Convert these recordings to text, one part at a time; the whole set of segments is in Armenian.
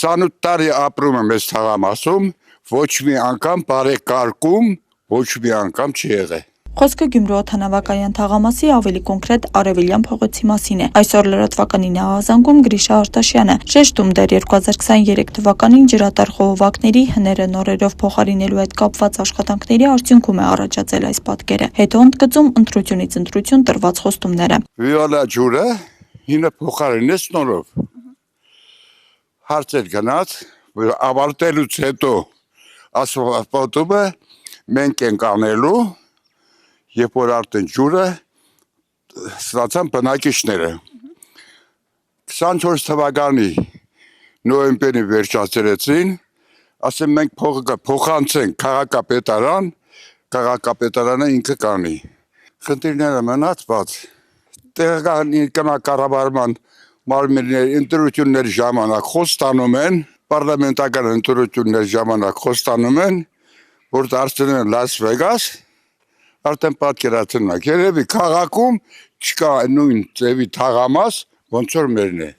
28 տարի ապրում եմ այս թաղամասում, ոչ մի անգամ բարեկարգում, ոչ մի անգամ չի եղել։ Խոսքը Գյումրու օդանավակայան թաղամասի ավելի կոնկրետ Արևելյան փողոցի մասին է։ Այսօր լրատվականին է ահազանգում Գրիշա Արտաշյանը։ Շեշտում դեռ 2023 թվականին ջրատար խողովակների հները նորերով փոխարինելու հետ կապված աշխատանքների արդյունքում է առաջացել այս պատկերը։ Հետո ընդգծում ընտրությունից ընտրություն տրված խոստումները։ Վիոլա ջուրը հինը փոխարինեց նորով։ Հարցեր գնաց, ավարտելուց հետո ասֆալտումը մենք ենք անելու, երբ որ արդեն ջուրը ստացան բնակիչները։ 24 թվականի նոյեմբերի վերջացրեցին, ասեմ մենք փողը փոխանցենք քաղաքապետարան, քաղաքապետարանը ինքը կանի։ Խնդիրները մնացված տեղական կառավարման մարմինների ընտրությունների ժամանակ խոստանում են, պարլամենտական ընտրությունների ժամանակ խոստանում են, որ դարձնել են Լաս Վեգաս, արդեն պատկերացնում եք, երևի քաղաքում չկա նույն ձևի թաղամաս, ոնց որ մերն է։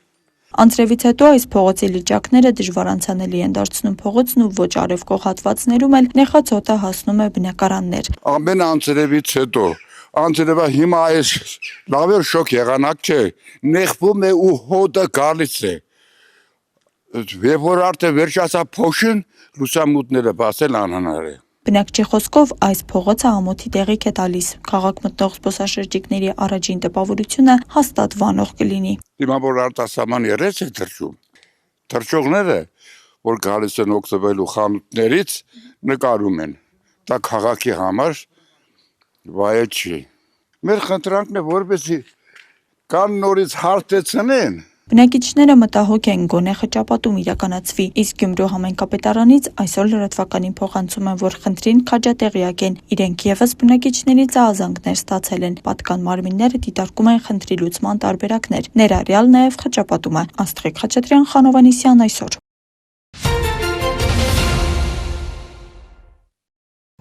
Անձրևից հետո այս փողոցի լճակները դժվար անցանելի են դարձնում փողոցն ու ոչ արևկող հատվածներում էլ նեխածոտը հասնում է բնակարաններ։ Ամեն անձրևից հետո, անձրևը հիմա այս լավ էր շոկ եղանակ չէ, նեղվում է ու հոտը գալիս է։ Եվ որ արդեն վերջացա փոշին, լուսամուտները բացել անհնար է։ Բնակչի խոսքով այս փողոցը ամոթի տեղիք է տալիս։ Քաղաք մտնող զբոսաշրջիկների առաջին տպավորությունը հաստատ վանող կլինի։ Հիմա որ արտասահման երես է թռչում, թռչողները, որ գալիս են օգտվելու խանութներից, նկարում են։ Դա քաղաքի համար վայել չի։ Մեր խնդրանքն է, որպեսզի կան նորից հարթեցնեն։ Բնակիչները մտահոգ են գոնե խճապատում իրականացվի, իսկ Գյումրու համայնքապետարանից այսօր լրատվականին փոխանցում են, որ խնդրին քաջատեղյակ են, իրենք եւս բնակիչներից ահազանգներ ստացել են, պատկան մարմինները դիտարկում են խնդրի լուծման տարբերակներ, ներառյալ նաեւ խճապատումը։ Աստղիկ Խաչատրյան, Խանով Անիսյան, այսօր։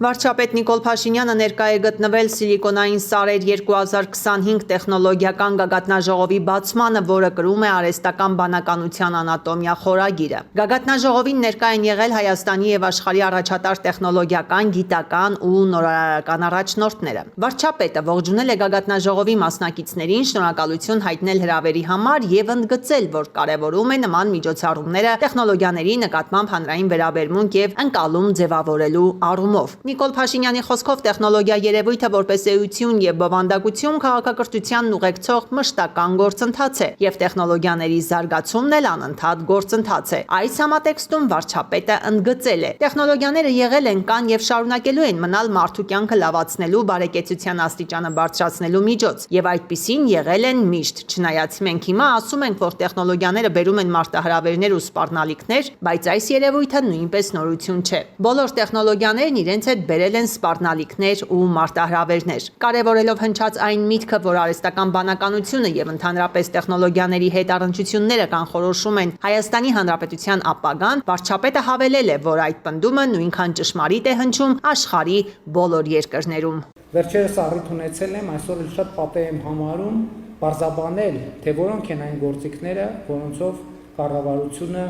Վարչապետ Նիկոլ Փաշինյանը ներկա է գտնվել Սիլիկոնային սարեր 2025 տեխնոլոգիական գագաթնաժողովի բացմանը, որը կրում է արհեստական բանականության անատոմիա խորագիրը։ Գագաթնաժողովին ներկա են եղել Հայաստանի եւ աշխարհի առաջատար տեխնոլոգիական, գիտական ու նորարարական առաջնորդները։ Վարչապետը ողջունել է գագաթնաժողովի մասնակիցներին, շնորհակալություն հայտնել հրավերի համար եւ ընդգծել, որ կարեւորում է նման միջոցառումները տեխնոլոգիաների նկատմամբ հանրային վերաբերմունք եւ ընկալում ձևավորելու առումով։ Նիկոլ Փաշինյանի խոսքով տեխնոլոգիա երևույթը որպես էություն եւ բովանդակություն քաղաքակրթությանն ուղեկցող մշտական գործընթաց է եւ տեխնոլոգիաների զարգացումն էլ անընդհատ գործընթաց է։ Այս համատեքստում վարչապետը ընդգծել է. տեխնոլոգիաները եղել են, կան եւ շարունակելու են մնալ մարդու կյանքը լավացնելու, բարեկեցության աստիճանը բարձրացնելու միջոց եւ այդպիսին եղել են միշտ։ Չնայած մենք հիմա ասում ենք, որ տեխնոլոգիաները բերում են մարտահրավերներ ու սպառնալիքներ, բայց այս երևույթը նույնպես նորություն չէ։ Բոլոր տեխնոլոգիաներն իրենց հետ բերել են սպառնալիքներ ու մարտահրավերներ։ Կարևորելով հնչած այն միտքը, որ արհեստական բանականությունը եւ ընդհանրապես տեխնոլոգիաների հետ առնչությունները կանխորոշում են Հայաստանի Հանրապետության ապագան, վարչապետը հավելել է, որ այդ պնդումը նույնքան ճշմարիտ է հնչում աշխարհի բոլոր երկրներում։ Վերջերս առիթ ունեցել եմ, այսօր էլ շատ պատեհ եմ համարում բարձաբանել, թե որոնք են այն գործիքները, որոնցով կառավարությունը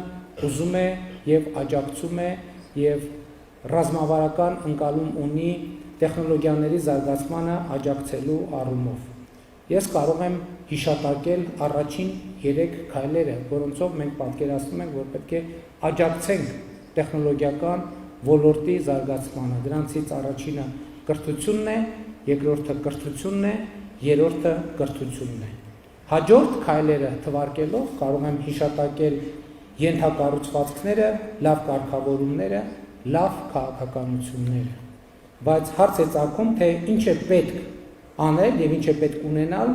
ուզում է եւ աջակցում է եւ ռազմավարական ընկալում ունի տեխնոլոգիաների զարգացմանը աջակցելու առումով։ Ես կարող եմ հիշատակել առաջին 3 քայլերը, որոնցով մենք պատկերացնում ենք, որ պետք է աջակցենք տեխնոլոգիական ոլորտի զարգացմանը։ Դրանցից առաջինը կրթությունն է, երկրորդը կրթությունն է, երրորդը կրթությունն է։ Հաջորդ քայլերը թվարկելով կարող եմ հիշատակել ենթակառուցվածքները, լավ կարգավորումները, լավ քաղաքականությունները, բայց հարց է ծագում, թե ինչ է պետք անել եւ ինչ է պետք ունենալ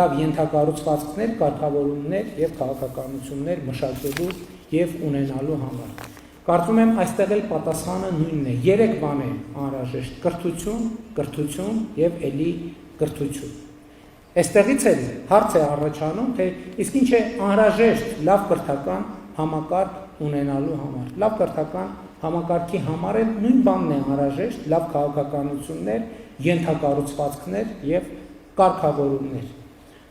լավ ենթակառուցվածքներ, կարգավորումներ եւ քաղաքականություններ մշակելու եւ ունենալու համար։ Կարծում եմ այստեղ էլ պատասխանը նույնն է։ 3 բան է անհրաժեշտ՝ կրթություն, կրթություն եւ ելի կրթություն։ Այստեղից էլ հարց է առաջանում, թե իսկ ինչ է անհրաժեշտ լավ կրթական համակարգ ունենալու համար։ Լավ կրթական համակարգի համար էլ նույն բանն է անհրաժեշտ՝ լավ քաղաքականություններ, ենթակառուցվածքներ եւ կարգավորումներ։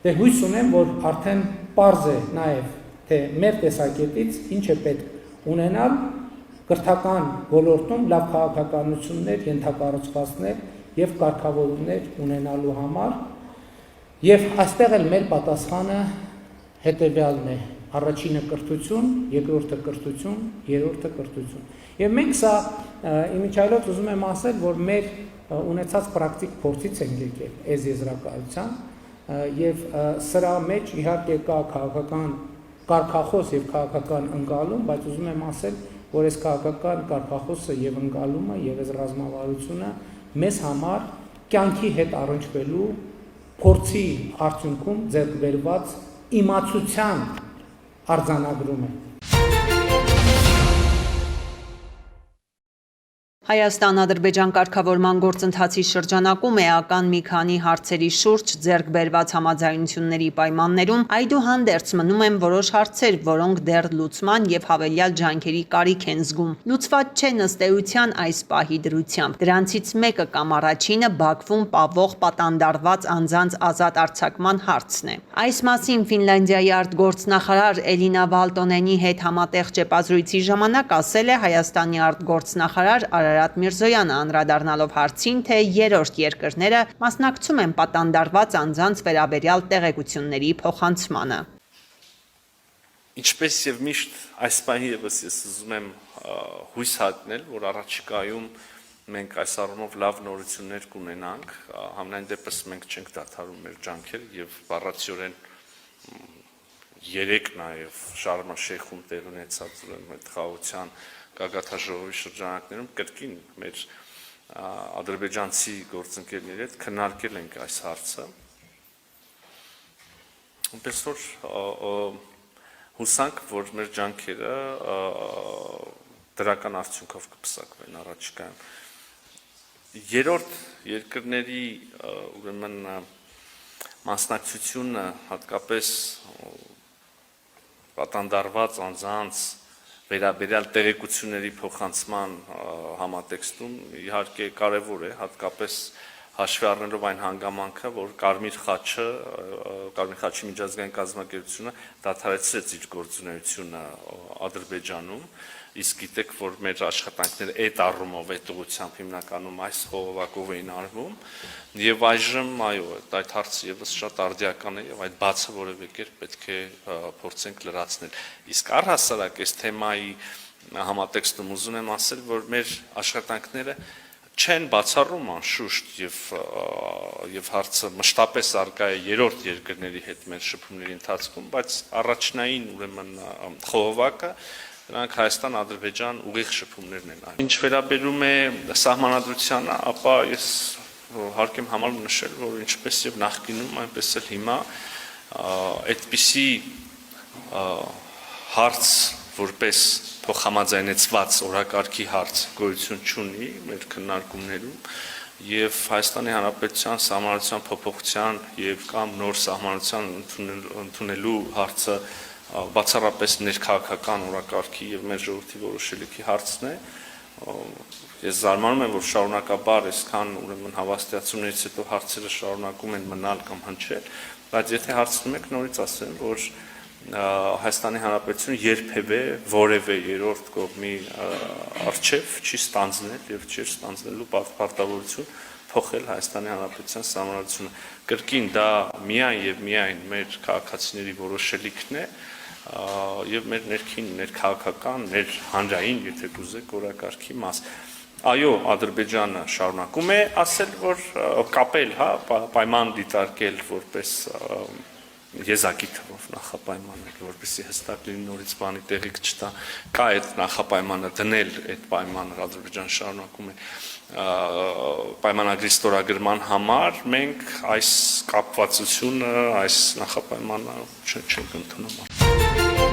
Դե հույս ունեմ, որ արդեն պարզ է նաեւ, թե մեր տեսակետից ինչ է պետք ունենալ կրթական ոլորտում լավ քաղաքականություններ, ենթակառուցվածքներ եւ կարգավորումներ ունենալու համար եւ այստեղ էլ մեր պատասխանը հետեւյալն է. առաջինը կրթություն, երկրորդը կրթություն, երրորդը կրթություն։ Եվ մենք սա իմիջիայլոց ուզում եմ ասել, որ մեր ունեցած պրակտիկ փորձից ենք եկել այս եզրակացության եւ սրա մեջ իհարկե կա քաղաքական կարգախոս եւ քաղաքական ընկալում, բայց ուզում եմ ասել, որ այս քաղաքական կարգախոսը եւ ընկալումը եւ այս ռազմավարությունը մեզ համար կյանքի հետ առնչվելու փորձի արդյունքում ձեռք բերված իմացության արձանագրում է։ Հայաստան-Ադրբեջան կարգավորման գործընթացի շրջանակում էական մի քանի հարցերի շուրջ ձեռք բերված համաձայնությունների պայմաններում այդուհանդերձ մնում են որոշ հարցեր, որոնք դեռ լուծման եւ հավելյալ ջանքերի կարիք են զգում։ Լուծված չէ ըստ էության այս պահի դրությամբ։ Դրանցից մեկը կամ առաջինը Բաքվում պավող պատանդարված անձանց ազատ արձակման հարցն է։ Այս մասին Ֆինլանդիայի արտգործնախարար Էլինա Վալտոնենի հետ համատեղ ճեպազրույցի ժամանակ ասել է Հայաստանի արտգործնախարար Արարատ Միրզոյանը, անդրադառնալով հարցին, թե երրորդ երկրները մասնակցում են պատանդարված անձանց վերաբերյալ տեղեկությունների փոխանցմանը։ Ինչպես եւ միշտ այս պահի եւս ես ուզում եմ հույս հատնել, որ առաջիկայում մենք այս առումով լավ նորություններ կունենանք, համենայն դեպս մենք չենք դադարում մեր ջանքերը եւ բառացիորեն երեք նաեւ Շարմ ալ-Շեյխում տեղ ունեցած այդ խաղաղության գագաթաժողովի շրջանակներում կրկին մեր ադրբեջանցի գործընկերների հետ քննարկել ենք այս հարցը։ Այնպես որ հուսանք, որ մեր ջանքերը դրական արդյունքով կպսակվեն առաջիկայում։ Երրորդ երկրների ուրեմն մասնակցությունը հատկապես պատանդարված անձանց վերաբերյալ տեղեկությունների փոխանցման համատեքստում իհարկե կարևոր է, հատկապես հաշվի առնելով այն հանգամանքը, որ Կարմիր խաչի միջազգային կազմակերպությունը դադարեցրեց իր գործունեությունը Ադրբեջանում, իսկ գիտեք, որ մեր աշխատանքները այդ առումով, այդ ուղղությամբ հիմնականում այս խողովակով էին արվում, եւ այժմ այո, այդ հարցը եւս շատ արդիական է եւ այդ բացը որևէ կերպ պետք է փորձենք լրացնել։ Իսկ առհասարակ այս թեմայի համատեքստում ուզում եմ ասել, որ մեր աշխատանքները չեն բացառում անշուշտ եւ հարցը մշտապես արկա է երրորդ երկրների հետ մեր շփումների ընթացքում, բայց առաջնային ուրեմն խողովակը դրանք Հայաստան-Ադրբեջան ուղիղ շփումներն են։ Ինչ վերաբերում է սահմանադրությանը, ապա ես հարկ եմ համարում նշել, որ ինչպես եւ նախկինում, այնպես էլ հիմա այդպիսի հարց որպես փոխհամաձայնեցված օրակարգի հարց գոյություն չունի մեր քննարկումներում եւ Հայաստանի Հանրապետության սահմանադրության փոփոխության եւ կամ նոր սահմանադրության ընդունելու հարցը բացառապես ներքաղաքական օրակարգի եւ մեր ժողովրդի որոշելիքի հարցն է։ Ես զարմանում եմ, որ շարունակաբար այսքան ուրեմն հավաստիացումներից հետո հարցերը շարունակում են մնալ կամ հնչել, բայց եթե հարցնում եք, նորից ասեմ, որ Հայաստանի Հանրապետությունը երբևէ որևէ երրորդ կողմի արչև չի ստանձնել եւ չի ստանձնելու պարտավորություն փոխել Հայաստանի Հանրապետության սահմանադրությունը։ Կրկին դա միայն եւ միայն մեր քաղաքացիների որոշելիքն է եւ մեր ներքին, ներքաղաքական, մեր հանրային, եթե կուզեք, օրակարգի մաս։ Այո, Ադրբեջանը շարունակում է ասել, որ կապել, պայման դիտարկել որպես եզակի թվով նախապայմանը, որպեսզի հստակ լինի նորից բանի տեղիք չտա, կա այդ նախապայմանը դնել, այդ պայմանը Ադրբեջան շարունակում է պայմանագրի ստորագրման համար, մենք այս կապվածությունը, այս նախապայմանը չենք ընդունում։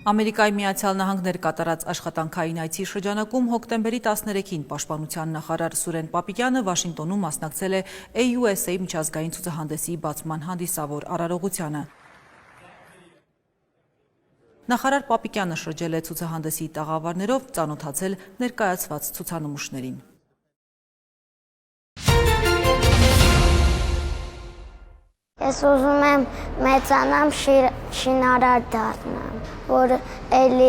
Ամերիկայի Միացյալ Նահանգներ կատարած աշխատանքային այցի շրջանակում հոկտեմբերի 13-ին Պաշտպանության նախարար Սուրեն Պապիկյանը Վաշինգտոնում մասնակցել է AUSA միջազգային ցուցահանդեսի բացման հանդիսավոր արարողությանը։ Նախարար Պապիկյանը շրջել է ցուցահանդեսի տաղավարներով, ծանոթացել ներկայացված ցուցանմուշներին։ Ես ուզում եմ մեծանամ շինարար դառնամ, որ էլի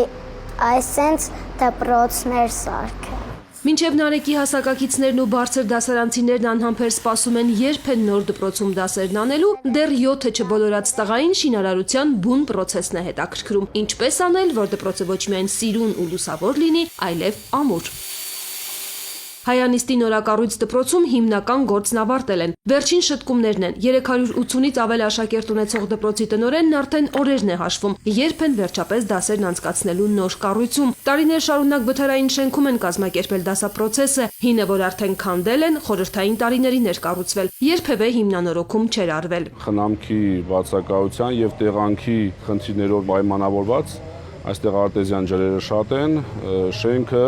այսենց դպրոցներ սարքեմ։ Մինչև Նարեկի հասակակիցներն ու բարձր դասարանցիներն անհամբեր սպասում են երբ են նոր դպրոցում դասերն անելու, դեռ 7-ը չբոլորած տղային շինարարության բուն պրոցեսն է հետաքրքրում։ Ինչպես անել, որ դպրոցը ոչ միայն սիրուն ու լուսավոր լինի, այլև ամուր։ Հայանիստի նորակառույց դպրոցում հիմնական գործն ավարտել են։ Վերջին շտկումներն են։ 380-ից ավել աշակերտ ունեցող դպրոցի տնօրենն արդեն օրերն է հաշվում, երբ են վերջապես դասերն անցկացնելու նոր կառույցում։ Տարիներ շարունակ վթարային շենքում են կազմակերպել դասապրոցեսը, հինը որ արդեն քանդել են, խորհրդային տարիներին էր կառուցվել, երբևէ հիմնանորոգում չէր արվել։ Խնամքի բացակայության եւ տեղանքի խնդիրներով պայմանավորված այստեղ արտեզյան ջրերը շատ են, շենքը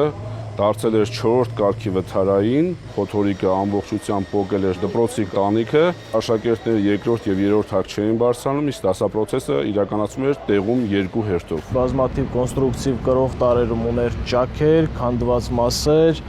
դարձել էր 4-րդ կարգի վթարային, փոթորիկը ամբողջությամբ փոկել էր դպրոցի տանիքը, աշակերտները 2-րդ եւ 3-րդ հակ չէին բարձրանում, իսկ դասապրոցեսը իրականացվում էր տեղում 2 հերթով։ Բազմաթիվ կոնստրուկտիվ կրող տարերում ուներ ճաքեր, քանդված մասեր,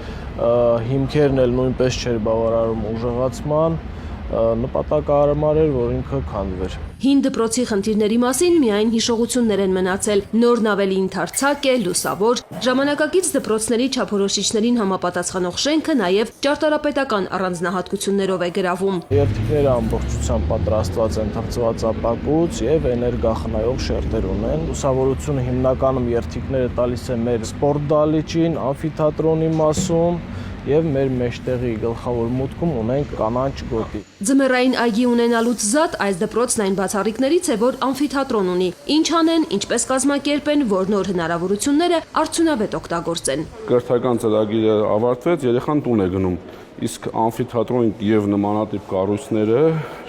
հիմքերն էլ նույնպես չէր բավարարում ուժեղացման, նպատակահարմար էր, որ ինքը քանդվեր։ Հին դպրոցի խնդիրների մասին միայն հիշողություններ են մնացել, նորն ավելի ընդարձակ է, լուսավոր, ժամանակակից դպրոցների չափորոշիչներին համապատասխանող շենքը նաև ճարտարապետական առանձնահատկություններով է գրավում։ Երթիկները ամբողջությամբ պատրաստված են թրծված ապակուց եւ էներգախնայող շերտեր ունեն։ Լուսավորությունը հիմնականում երթիկները տալիս է մեր սպորտ դահլիճին, ամֆիթատրոնի մասում եւ մեր մեջտեղի գլխավոր մուտքում ունենք կանաչ գոտի։ Ձմեռային այգի ունենալուց զատ այս դպրոցն այն բացառիկներից է, որ ամֆիթատրոն ունի։ Ինչ անեն, ինչպես կազմակերպեն, որ նոր հնարավորությունները արդյունավետ օգտագործեն։ Կրթական ծրագիրը ավարտվեց, երեխան տուն է գնում, իսկ ամֆիթատրոն եւ նմանատիպ կառույցները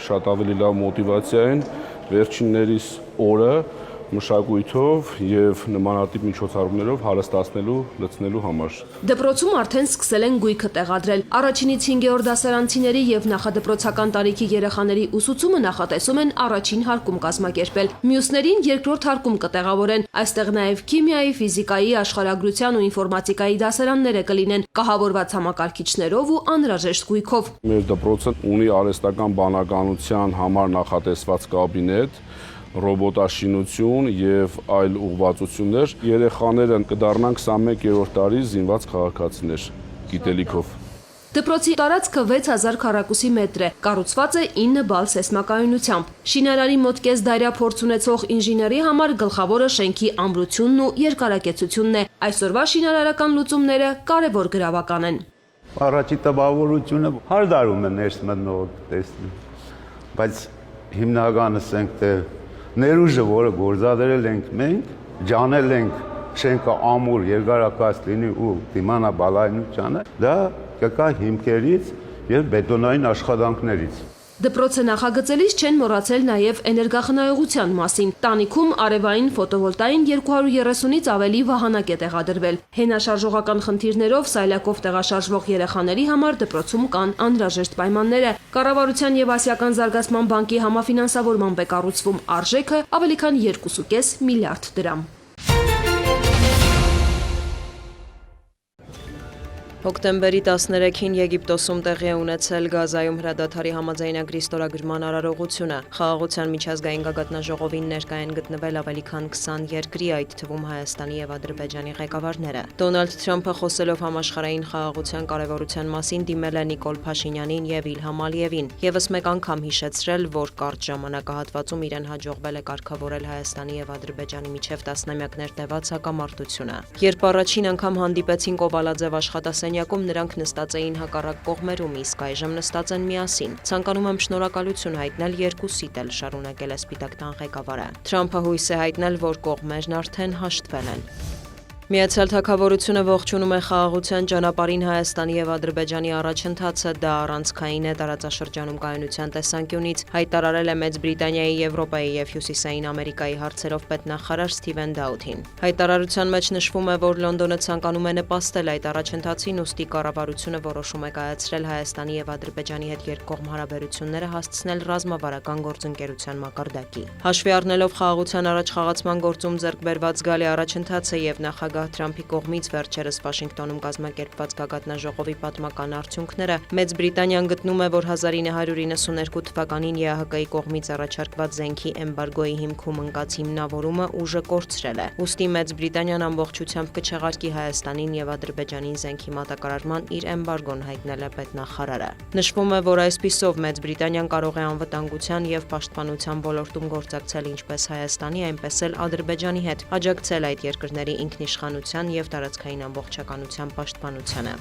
շատ ավելի լավ մոտիվացիա են վերջիններիս օրը մշակույթով եւ նմանատիպ միջոցառումներով հարստացնելու, լցնելու համար։ Դպրոցում արդեն սկսել են գույքը տեղադրել։ Առաջինից 5-րդ դասարանցիների եւ նախադպրոցական տարիքի երեխաների ուսուցումը նախատեսում են առաջին հարկում կազմակերպել։ Մյուսներին երկրորդ հարկում կտեղավորեն։ Այստեղ նաեւ քիմիայի, ֆիզիկայի, աշխարհագրության ու ինֆորմատիկայի դասարանները կլինեն, կահավորված համակարգիչներով ու անհրաժեշտ գույքով։ Մեր դպրոցը ունի արհեստական բանականության համար նախատեսված կաբինետ, ռոբոտաշինություն եւ այլ ուղղվածություններ։ Երեխաները կդառնան 21-րդ տարի զինված քաղաքացիներ գիտելիքով։ Դպրոցի տարածքը 6000 քառակուսի մետր է, կառուցված է 9 բալ սեյսմակայունությամբ։ Շինարարի մոտ կես դարյա փորձ ունեցող ինժեների համար գլխավորը շենքի ամրությունն ու երկարակեցությունն է։ Այսօրվա շինարարական լուծումները կարևոր գրավական են։ Առաջի տպավորությունը հարդարում է ներս մտնող տեսնում, բայց հիմնականը ասենք թե ներուժը, որը գործադրել ենք մենք, ջանել ենք շենքը ամուր, երկարակաց լինի ու դիմանա բալայնությանը, դա կկա հիմքերից եւ բետոնային աշխատանքներից։ Դպրոցը նախագծելիս չեն մոռացել նաև էներգախնայողության մասին։ Տանիքում արևային ֆոտովոլտային 230-ից ավելի վահանակ է տեղադրվել։ Հենաշարժողական խնդիրներով սայլակով տեղաշարժվող երեխաների համար դպրոցում կան անհրաժեշտ պայմանները։ Կառավարության եւ Ասիական զարգացման բանկի համաֆինանսավորմամբ է կառուցվում, արժեքը ավելի քան 2.5 միլիարդ դրամ։ Հոկտեմբերի 13-ին Եգիպտոսում տեղի է ունեցել Գազայում հրադադարի համաձայնագրի ստորագրման արարողությունը։ Խաղաղության միջազգային գագաթնաժողովին ներկայ են գտնվել ավելի քան 20 երկրի, այդ թվում Հայաստանի եւ Ադրբեջանի ղեկավարները։ Դոնալդ Թրամփը խոսելով համաշխարհային խաղաղության կարևորության մասին դիմել է Նիկոլ Փաշինյանին եւ Իլհամ Ալիևին, եւս մեկ անգամ հիշեցրել, որ կարճ ժամանակահատվածում իրեն հաջողվել է կարգավորել Հայաստանի եւ Ադրբեջանի միջև տասնամյակներ տևած հակամարտությունը։ Երբ առաջին անգամ հանդիպեցին Կովալաձև աշխատասենյակում, նրանք նստած էին հակառակ կողմերում, իսկ այժմ նստած են միասին։ Ցանկանում եմ շնորհակալություն հայտնել երկուսիդ էլ, շարունակել է Սպիտակ տան ղեկավարը։ Թրամփը հույս է հայտնել, որ կողմերն արդեն հաշտվել են։ Միացյալ Թագավորությունը ողջունում է խաղաղության ճանապարհին Հայաստանի եւ Ադրբեջանի առաջընթացը, դա առանցքային է տարածաշրջանում կայունության տեսանկյունից, հայտարարել է Մեծ Բրիտանիայի, Եվրոպայի եւ Հյուսիսային Ամերիկայի հարցերով պետնախարար Սթիվեն Դաութին։ Հայտարարության մեջ նշվում է, որ Լոնդոնը ցանկանում է նպաստել այդ առաջընթացին, ուստի կառավարությունը որոշում է կայացրել Հայաստանի եւ Ադրբեջանի հետ երկկողմ հարաբերությունները հասցնել ռազմավարական գործընկերության մակարդակի։ Հաշվի առնելով խաղաղության առաջխաղացման գործում ձեռք բերված զգալի առաջընթացը եւ նախագահ նախագահ Թրամփի կողմից վերջերս Վաշինգտոնում կազմակերպված գագաթնաժողովի պատմական արդյունքները, Մեծ Բրիտանիան գտնում է, որ 1992 թվականին ԵԱՀԿ-ի կողմից առաջարկված զենքի էմբարգոյի հիմքում ընկած հիմնավորումը ուժը կորցրել է։ Ուստի Մեծ Բրիտանիան ամբողջությամբ կչեղարկի Հայաստանին եւ Ադրբեջանին զենքի մատակարարման իր էմբարգոն, հայտնել է պետնախարարը։ Նշվում է, որ այսպիսով Մեծ Բրիտանիան կարող է անվտանգության եւ պաշտպանության ոլորտում գործակցել ինչպես Հայաստանի, այնպես էլ Ադրբեջանի հետ, աջակցել այդ երկրների ինքնիշխանության եւ տարածքային ամբողջականության պաշտպանությանը։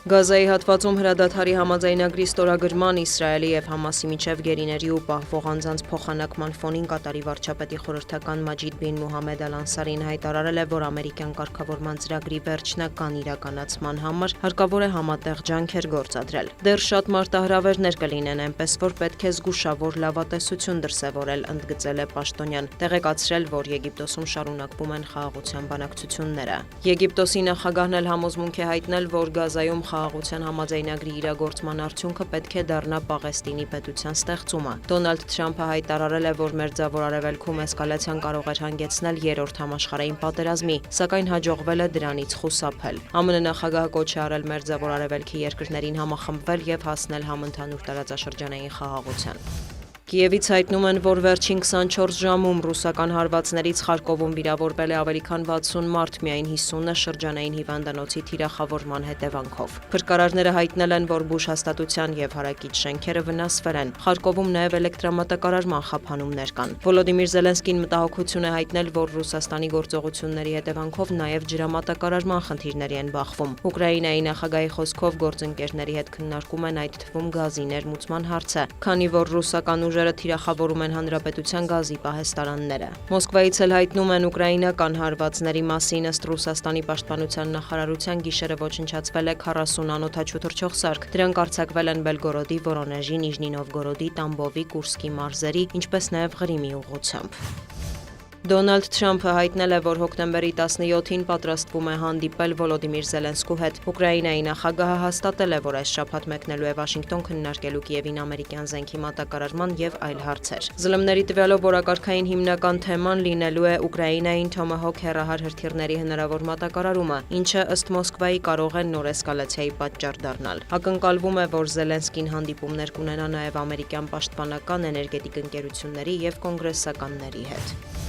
Գազայի հատվածում հրադադարի համաձայնագրի ստորագրման Իսրայելի եւ Համասի միջև գերիների ու պահվող անձանց փոխանակման ֆոնին Կատարի վարչապետի խորհրդական Մաջիդ բին Մուհամեդ Ալ-Անսարին հայտարարել է, որ ամերիկյան կարգավորման ծրագրի վերջնական իրականացման համար հարկավոր է համատեղ ջանքեր գործադրել։ Դեռ շատ մարտահրավերներ կլինեն, այնպես որ պետք է զգուշավոր լավատեսություն դրսևորել, ընդգծել է պաշտոնյան, տեղեկացրել, որ Եգիպտոսում շարունակվում են խաղաղության բանակցությունները։ Եգիպտոսի նախագահն էլ համոզմունք է հայտնել, որ Գազայում խաղաղության համաձայնագրի իրագործման արդյունքը պետք է դառնա Պաղեստինի պետության ստեղծումը։ Դոնալդ Թրամփը հայտարարել է, որ Մերձավոր Արևելքում էսկալացիան կարող էր հանգեցնել երրորդ համաշխարհային պատերազմի, սակայն հաջողվել է դրանից խուսափել։ ԱՄՆ նախագահը կոչ է արել Մերձավոր Արևելքի երկրներին համախմբվել եւ հասնել համընդհանուր տարածաշրջանային խաղաղության։ Կիևից հայտնում են, որ վերջին 24 ժամում ռուսական հարվածներից Խարկովում վիրավորվել է ավելի քան 60 մարդ, միայն 50-ը շրջանային հիվանդանոցի թիրախավորման հետևանքով։ Փրկարարները հայտնել են, որ բուժ հաստատության եւ հարակից շենքերը վնասվել են։ Խարկովում նաեւ էլեկտրամատակարարման խափանումներ կան։ Վոլոդիմիր Զելենսկին մտահոգություն է հայտնել, որ Ռուսաստանի գործողությունների հետևանքով նաեւ ջրամատակարարման խնդիրների են բախվում։ Ուկրաինայի նախագահի խոսքով գործընկերների հետ քննարկում են այդ թվում գազի ներմուծման հարցը, քանի որ ռուսական ուժերը թիրախավորում են հանրապետության գազի պահեստարանները։ Մոսկվայից էլ հայտնում են ուկրաինական հարվածների մասին, ըստ Ռուսաստանի պաշտպանության նախարարության գիշերը ոչնչացվել է 40 անօդաչու թռչող սարք։ Դրանք արձակվել են Բելգորոդի, Վորոնեժի, Նիժնի Նովգորոդի, Տամբովի, Կուրսկի մարզերի, ինչպես նաև Ղրիմի ուղղությամբ։ Դոնալդ Թրամփը հայտնել է, որ հոկտեմբերի 17-ին պատրաստվում է հանդիպել Վոլոդիմիր Զելենսկու հետ։ Ուկրաինայի նախագահը հաստատել է, որ այս շաբաթ մեկնելու է Վաշինգտոն քննարկելու Կիևին ամերիկյան զենքի մատակարարման եւ այլ հարցեր։ Զլմների տվյալով օրակարգային հիմնական թեման լինելու է Ուկրաինային Թոմահոք հեռահար հրթիռների հնարավոր մատակարարումը, ինչը ըստ Մոսկվայի կարող է նոր էսկալացիայի պատճառ դառնալ։ Ակնկալվում է, որ Զելենսկին հանդիպումներ կունենա նաեւ ամերիկյան պաշտպանական էներգետիկ ընկերությունների եւ կոնգրեսականների հետ։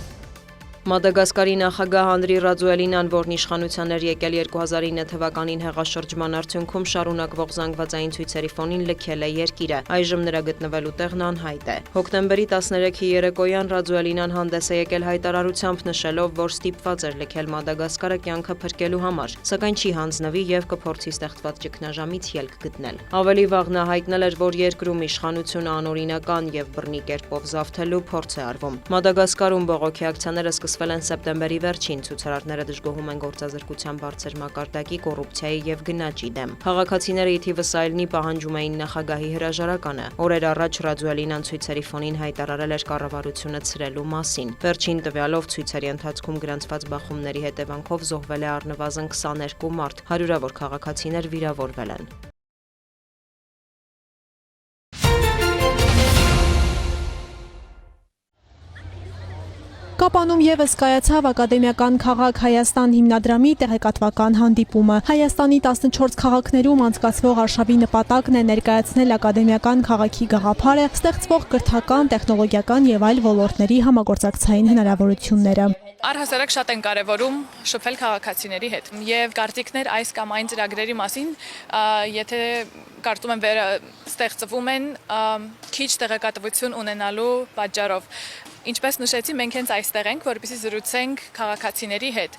Մադագասկարի նախագահ Անդրի Ռաձուելինան, որն իշխանության էր եկել 2009 թվականին հեղաշրջման արդյունքում շարունակվող զանգվածային ցույցերի ֆոնին լքել է երկիրը։ Այժմ նրա գտնվելու տեղն անհայտ է։ Հոկտեմբերի 13-ի երեկոյան Ռաձուելինան հանդես է եկել հայտարարությամբ, նշելով, որ ստիպված էր լքել Մադագասկարը կյանքը փրկելու համար, սակայն չի հանձնվի եւ կփորձի ստեղծված ճգնաժամից ելք գտնել։ Ավելի վաղ նա հայտնել էր, որ երկրում իշխանությունը անօրինական եւ բռնի կերպով զավթելու փորձ է արվում։ Մադագասկարում բողոքի ակցիաները սկսվել են սեպտեմբերի վերջին, ցուցարարները դժգոհում են գործազրկության բարձր մակարդակի, կոռուպցիայի եւ գնաճի դեմ։ Քաղաքացիները ի թիվս այլնի պահանջում էին նախագահի հրաժարականը։ Օրեր առաջ Ռաձուելինան ցույցերի ֆոնին հայտարարել էր կառավարությունը ցրելու մասին։ Վերջին տվյալով ցույցերի ընթացքում գրանցված բախումների հետևանքով զոհվել է առնվազն 22 մարդ, հարյուրավոր քաղաքացիներ վիրավորվել են։ Կապանում եւս կայացավ ակադեմիական քաղաք Հայաստան հիմնադրամի տեղեկատվական հանդիպումը։ Հայաստանի 14 քաղաքներում անցկացվող արշավի նպատակն է ներկայացնել ակադեմիական քաղաքի գաղափարը, ստեղծվող կրթական, տեխնոլոգիական եւ այլ ոլորտների համագործակցային հնարավորությունները։ Առհասարակ շատ են կարևորում շփվել քաղաքացիների հետ եւ կարծիքներ այս կամ այն ծրագրերի մասին, եթե կարծում եմ ստեղծվում են քիչ տեղեկատվություն ունենալու պատճառով։ Ինչպես նշեցի, մենք հենց այստեղ ենք, որպեսզի զրուցենք քաղաքացիների հետ։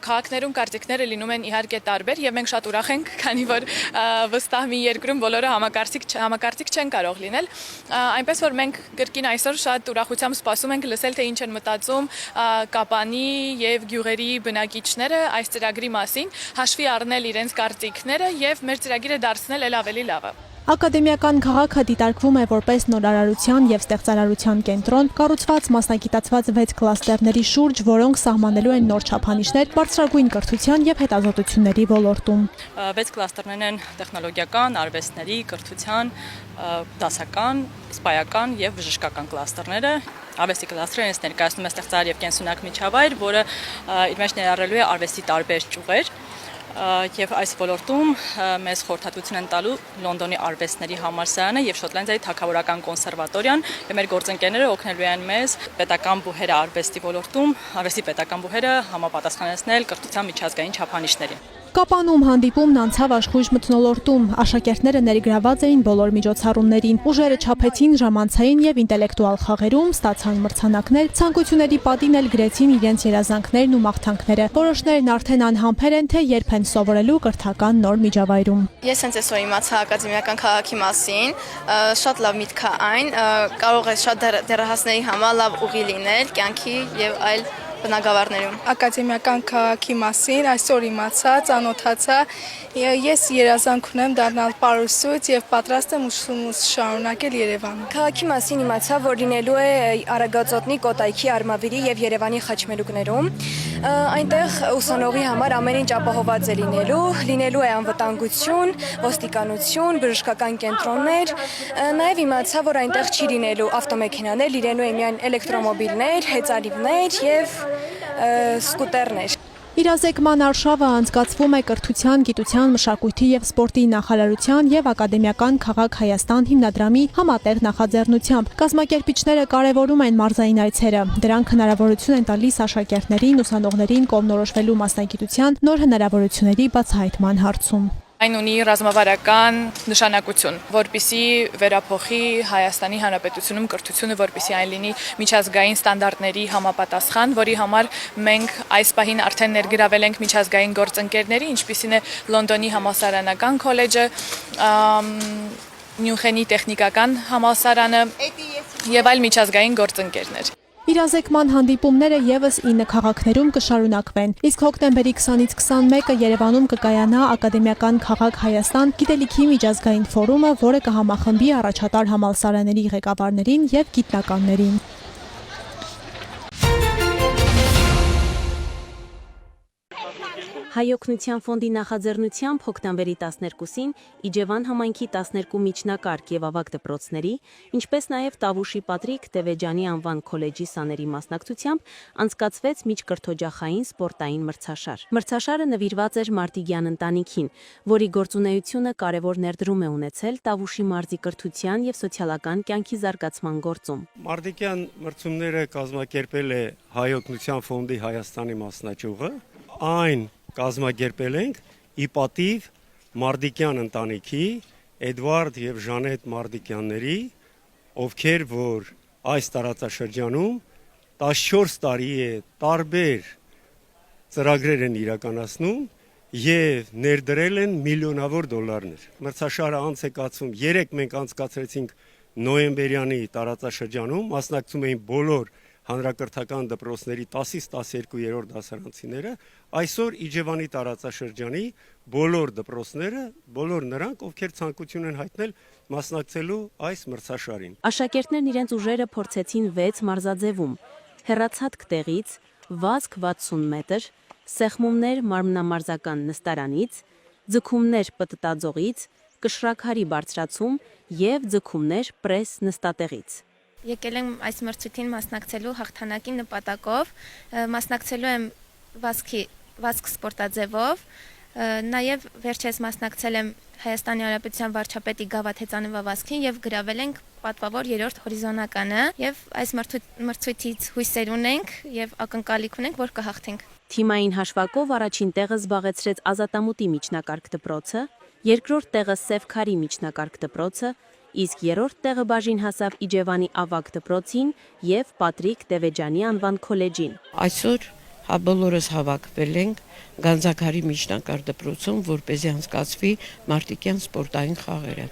Քաղաքներում կարծիքները լինում են իհարկե տարբեր եւ մենք շատ ուրախ ենք, քանի որ վստահ մի երկրում բոլորը համակարծիք չեն կարող լինել։ Այնպես որ մենք կրկին այսօր շատ ուրախությամբ սպասում ենք լսել, թե ինչ են մտածում Կապանի եւ գյուղերի բնակիչները այս ծրագրի մասին, հաշվի առնել իրենց կարծիքները եւ մեր ծրագիրը դարձնել ել ավելի լավը։ Ակադեմիական քաղաքը դիտարկվում է որպես նորարարության եւ ստեղծարարության կենտրոն, կառուցված մասնագիտացված 6 կլաստերների շուրջ, որոնք սահմանելու են նոր չափանիշներ բարձրագույն կրթության եւ հետազոտությունների ոլորտում։ 6 կլաստերներն են տեխնոլոգիական, արվեստների, կրթության, դասական, սպայական եւ բժշկական կլաստերները արվեստի կլաստրը ինձ ներկայացնում է ստեղծարար եւ կենսունակ միջավայր, որը իր մեջ ներառելու է արվեստի տարբեր ճյուղեր։ Եվ այս ոլորտում մեզ խորհրդատվություն են տալու Լոնդոնի արվեստների համալսարանը եւ Շոտլանդիայի թագավորական կոնսերվատորիան, եւ մեր գործընկերները օգնելու են մեզ պետական բուհերը արվեստի ոլորտում, արվեստի պետական բուհերը համապատասխանեցնել կրթության միջազգային չափանիշներին։ Կապանում հանդիպումն անցավ աշխույժ մթնոլորտում, աշակերտները ներգրաված էին բոլոր միջոցառումներին, ուժերը չափեցին ժամանցային եւ ինտելեկտուալ խաղերում, ստացան մրցանակներ, ցանկությունների պատին էլ գրեցին իրենց երազանքներն ու մաղթանքները։ Որոշներն արդեն անհամբեր են, թե երբ են սովորելու կրթական նոր միջավայրում։ Ես հենց այսօր իմացա ակադեմիական քաղաքի մասին, շատ լավ միտք է այն, կարող է շատ դեռահասների համար լավ ուղի լինել կյանքի եւ այլ բնակավարներում։ Ակադեմիական քաղաքի մասին այսօր իմացա, ծանոթացա, ես երազանք ունեմ դառնալ պարուսույց եւ պատրաստ եմ ուսումս շարունակել Երևանում։ Քաղաքի մասին իմացա, որ լինելու է Արագածոտնի, Կոտայքի, Արմավիրի եւ Երևանի խաչմերուկներում։ Այնտեղ ուսանողի համար ամեն ինչ ապահոված է լինելու է անվտանգություն, ոստիկանություն, բժշկական կենտրոններ, նաեւ իմացա, որ այնտեղ չի լինելու ավտոմեքենաներ, լինելու է միայն էլեկտրոմոբիլներ, հեծանիվներ եւ սկուտերներ։ Իրազեկման արշավը անցկացվում է Կրթության, Գիտության, Մշակույթի եւ Սպորտի նախարարության եւ Ակադեմիական քաղաք Հայաստան հիմնադրամի համատեղ նախաձեռնությամբ։ Կազմակերպիչները կարևորում են մարզային այցերը։ Դրանք հնարավորություն են տալիս աշակերտներին, ուսանողներին կողմնորոշվելու մասնագիտության նոր հնարավորությունների բացահայտման հարցում։ Այն ունի ռազմավարական նշանակություն, որպիսի վերափոխի Հայաստանի Հանրապետությունում կրթությունը, որպիսի այն լինի միջազգային ստանդարտների համապատասխան, որի համար մենք այս պահին արդեն ներգրավել ենք միջազգային գործընկերների, ինչպիսին է Լոնդոնի համալսարանական քոլեջը, Մյունխենի տեխնիկական համալսարանը եւ այլ միջազգային գործընկերներ։ Իրազեկման հանդիպումները եւս 9 քաղաքներում կշարունակվեն, իսկ հոկտեմբերի 20-ից 21-ը Երևանում կկայանա Ակադեմիական քաղաք Հայաստան գիտելիքի միջազգային ֆորումը, որը կհամախմբի առաջատար համալսարանների ղեկավարներին եւ գիտնականներին։ Հայօգնության ֆոնդի նախաձեռնությամբ հոկտեմբերի 12-ին Իջևան համայնքի 12 միջնակարգ եւ ավագ դպրոցների, ինչպես նաեւ Տավուշի Պատրիկ Տևեջանի անվան քոլեջի սաների մասնակցությամբ անցկացվեց միջկրթօջախային սպորտային մրցաշար։ Մրցաշարը նվիրված էր Մարտիգյան ընտանիքին, որի գործունեությունը կարևոր ներդրում է ունեցել Տավուշի մարզի կրթության եւ սոցիալական կյանքի զարգացման գործում։ Մարտիգյան մրցումները կազմակերպել է Հայօգնության ֆոնդի Հայաստանի մասնաճյուղը, այն կազմակերպել ենք ի պատիվ Մարդիկյան ընտանիքի, Էդվարդ եւ Ժանետ Մարդիկյանների, ովքեր որ այս տարածաշրջանում 14 տարի է տարբեր ծրագրեր են իրականացնում եւ ներդրել են միլիոնավոր դոլարներ։ Մրցաշարը անց է կացվում, 3 մենք անցկացրեցինք նոյեմբերյանի տարածաշրջանում, մասնակցում էին բոլոր հանրակրթական դպրոցների 10-ից 12-րդ դասարանցիները, այսօր Իջևանի տարածաշրջանի բոլոր դպրոցները, բոլոր նրանք, ովքեր ցանկություն են հայտնել մասնակցելու այս մրցաշարին։ Աշակերտներն իրենց ուժերը փորձեցին 6 մարզաձևում՝ հեռացածք տեղից, վազք 60 մետր, սեղմումներ մարմնամարզական նստարանից, ձգումներ պտտաձողից, կշռաքարի բարձրացում եւ ձգումներ պրես նստատեղից։ Եկել եմ այս մրցույթին մասնակցելու հաղթանակի նպատակով, մասնակցելու եմ վազք սպորտաձևով, նաև վերջերս մասնակցել եմ Հայաստանի Հանրապետության վարչապետի Գավաթ հեծանվավազքին եւ գրավել ենք պատվավոր 3-րդ հորիզոնականը եւ այս մրցույթից հույսեր ունենք եւ ակնկալիք ունենք, որ կհաղթենք։ Թիմային հաշվարկով առաջին տեղը զբաղեցրեց Ազատամուտի միջնակարգ դպրոցը, երկրորդ տեղը Սևքարի միջնակարգ դպրոցը, իսկ երրորդ տեղը բաժին հասավ Իջևանի ավագ դպրոցին եւ Պատրիկ Տևեջանի անվան քոլեջին։ Այսօր բոլորս հավաքվել ենք Գանձակարի միջնակարգ դպրոցում, որպեսզի անցկացվի Մարտիկյան սպորտային խաղերը։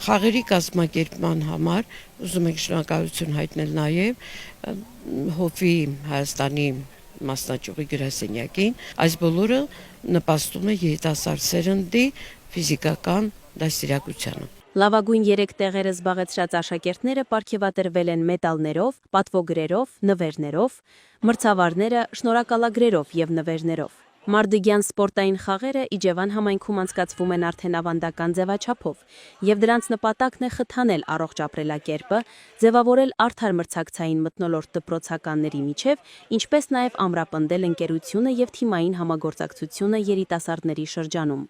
Խաղերի կազմակերպման համար ուզում ենք շնորհակալություն հայտնել նաեւ Հովի Հայաստանի մասնաճյուղի գրասենյակին։ Այս բոլորը նպաստում է երիտասարդ սերնդի ֆիզիկական դաստիարակությանը։ Լավագույն 3 տեղերը զբաղեցրած աշակերտները պարգևատրվել են մեդալներով, պատվոգրերով, նվերներով, մրցավարները շնորհակալագրերով եւ նվերներով։ Մարդիգյան սպորտային խաղերը Իջևան համայնքում անցկացվում են արդեն ավանդական ձևաչափով, եւ դրանց նպատակն է խթանել առողջ ապրելակերպը, ձևավորել արդար մրցակցային մթնոլորտ դպրոցականների միջև, ինչպես նաեւ ամրապնդել ընկերությունը եւ թիմային համագործակցությունը երիտասարդների շրջանում։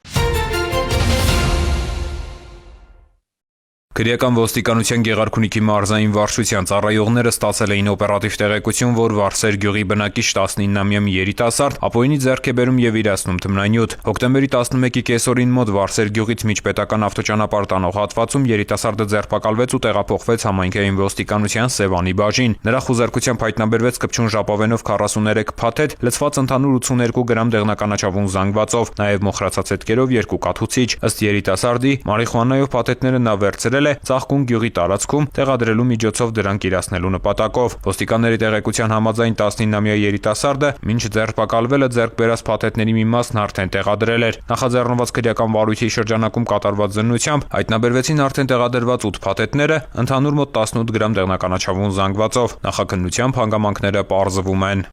Քրեական ոստիկանության Գեղարքունիքի մարզային վարչության ծառայողները ստացել էին օպերատիվ տեղեկություն, որ Վարսեր գյուղի բնակիչ 19-ամյա մի երիտասարդ ապօրինի ձեռք է բերում եւ իրացնում թմրանյութ։ Հոկտեմբերի 11-ի կեսօրին մոտ Վարսեր գյուղից միջպետական ավտոճանապարհ տանող հատվածում երիտասարդը ձերբակալվեց ու տեղափոխվեց համայնքային ոստիկանության Սևանի բաժին։ Նրա խուզարկությամբ հայտնաբերվեց կպչուն ժապավենով 43 փաթեթ, լցված ընդհանուր 82 գրամ դեղնականաչավուն զանգվածով, նաեւ մոխրացած հետքերով 2 կաթուցիչ։ Ըստ երիտասարդի, մարիխուանայով փաթեթները նա վերցրել է Ծաղկուն գյուղի տարածքում տեղադրելու միջոցով դրանք իրացնելու նպատակով։ Ոստիկանների տեղեկության համաձայն 19-ամյա երիտասարդը մինչ ձերբակալվելը ձեռք բերած փաթեթների մի մասն արդեն տեղադրել էր։ Նախաձեռնված քրեական վարույթի շրջանակում կատարված զննությամբ հայտնաբերվեցին արդեն տեղադրված 8 փաթեթները, ընդհանուր մոտ 18 գրամ դեղնականաչավուն զանգվածով։ Նախաքննությամբ հանգամանքները պարզվում են։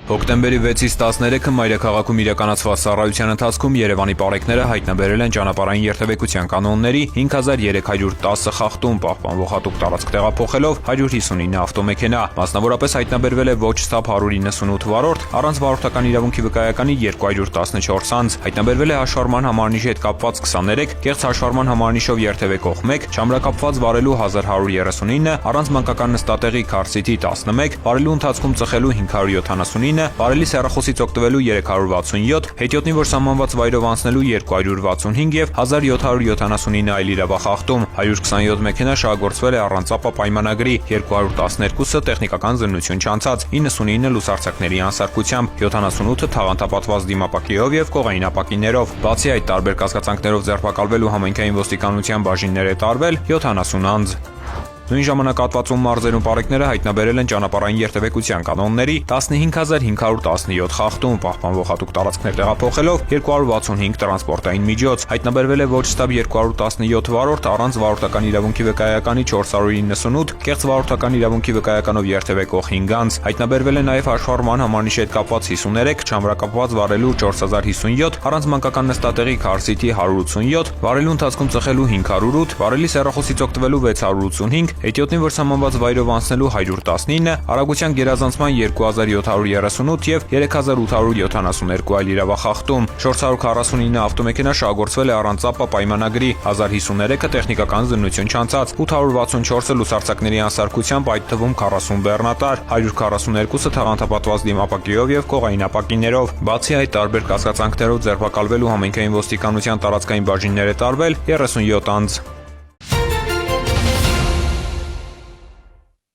Հոկտեմբերի 6-ից 13-ը մայրաքաղաքում իրականացված ծառայության ընթացքում Երևանի պարեկները հայտնաբերել են ճանապարհային երթևեկության կանոնների 5310 խախտում, պահպանվող հատուկ տարածք տեղափոխելով 159 ավտոմեքենա։ Մասնավորապես հայտնաբերվել է ոչ ստապ 198 վարորդ, առանց վարորդական իրավունքի վկայականի 214 անձ, հայտնաբերվել է հաշվառման համարնիշի հետ կապված 23, կեղծ հաշվառման համարնիշով երթևեկող 1, չամրակապված վարելու 1139, առանց մանկական նստատեղի քարսիթի 11, վարելու ընթացքում ծխելու 579, վարելի հեռախոսից օգտվելու 367, հետիոտնի որ սահմանված վայրով անցնելու 265 եւ 1779 այլ իրավախախտում, 127 մեքենա շահագործվել է առանց ապա պայմանագրի, 212-ը տեխնիկական զննություն չանցած, 99-ը լուսարձակների անսարքությամբ, 78-ը թաղանթապատված դիմապակիով եւ կողային ապակիներով։ Բացի այդ տարբեր կասկածանքներով ձերբակալվել ու համայնքային ոստիկանության բաժիններ է տարվել 70 անձ։ Նույն ժամանակահատվածում մարզերում պարեկները հայտնաբերել են ճանապարհային երթևեկության կանոնների 15517 խախտում, պահպանվող հատուկ տարածքներ տեղափոխելով 265 տրանսպորտային միջոց, հայտնաբերվել է ոչ ստապ 217 վարորդ, առանց վարորդական իրավունքի վկայականի 498, կեղծ վարորդական իրավունքի վկայականով երթևեկող 5 անձ, հայտնաբերվել է նաև հաշվառման համարնիշի հետ կապված 53, չամրակապված վարելու 4057, առանց մանկական նստատեղի քարսիթի 187, վարելու ընթացքում ծխելու 508, վարելի հեռախոսից օգտվելու 685, հետիոտնի որ սահմանված վայրով անցնելու 119, արագության գերազանցման 2738 եւ 3872 այլ իրավախախտում, 449 ավտոմեքենա շահագործվել է առանց ապա պայմանագրի, 1053-ը տեխնիկական զննություն չանցած, 864-ը լուսարձակների անսարքությամբ, այդ թվում 40 բեռնատար, 142-ը թաղանթապատված դիմապակիով եւ կողային ապակիներով։ Բացի այդ տարբեր կասկածանքներով ձերբակալվել ու համայնքային ոստիկանության տարածքային բաժիններ է տարվել 37 անձ։